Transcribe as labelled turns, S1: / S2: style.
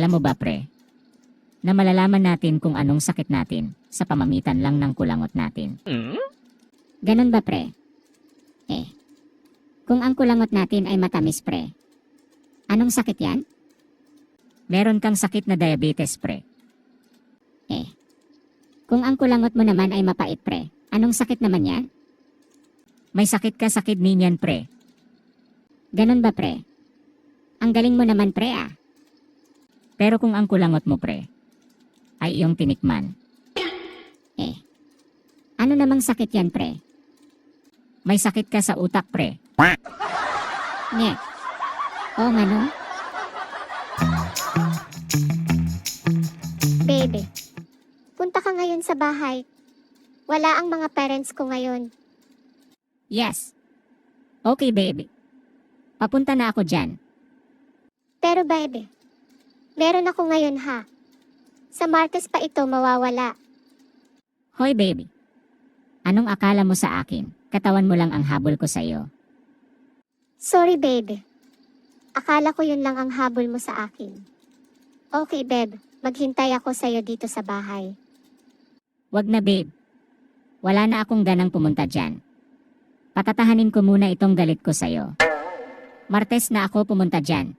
S1: Alam mo ba pre, na malalaman natin kung anong sakit natin sa pamamitan lang ng kulangot natin.
S2: Ganon ba pre? Kung ang kulangot natin ay matamis pre, anong sakit yan?
S1: Meron kang sakit na diabetes pre.
S2: Kung ang kulangot mo naman ay mapait pre, anong sakit naman yan?
S1: May sakit ka sa kidney niyan pre.
S2: Ganon ba pre? Ang galing mo naman pre ah.
S1: Pero kung ang kulangot mo pre, ay iyong tinikman.
S2: Ano namang sakit yan pre?
S1: May sakit ka sa utak pre.
S2: Nye. Oo nga no? Baby, punta ka ngayon sa bahay. Wala ang mga parents ko ngayon.
S1: Yes. Okay baby. Papunta na ako dyan.
S2: Pero baby, meron ako ngayon ha. Sa Martes pa ito mawawala.
S1: Hoy baby. Anong akala mo sa akin? Katawan mo lang ang habol ko sa'yo.
S2: Sorry baby. Akala ko yun lang ang habol mo sa akin. Okay babe, maghintay ako sa'yo dito sa bahay.
S1: Wag na babe. Wala na akong ganang pumunta dyan. Patatahanin ko muna itong galit ko sa'yo. Martes na ako pumunta dyan.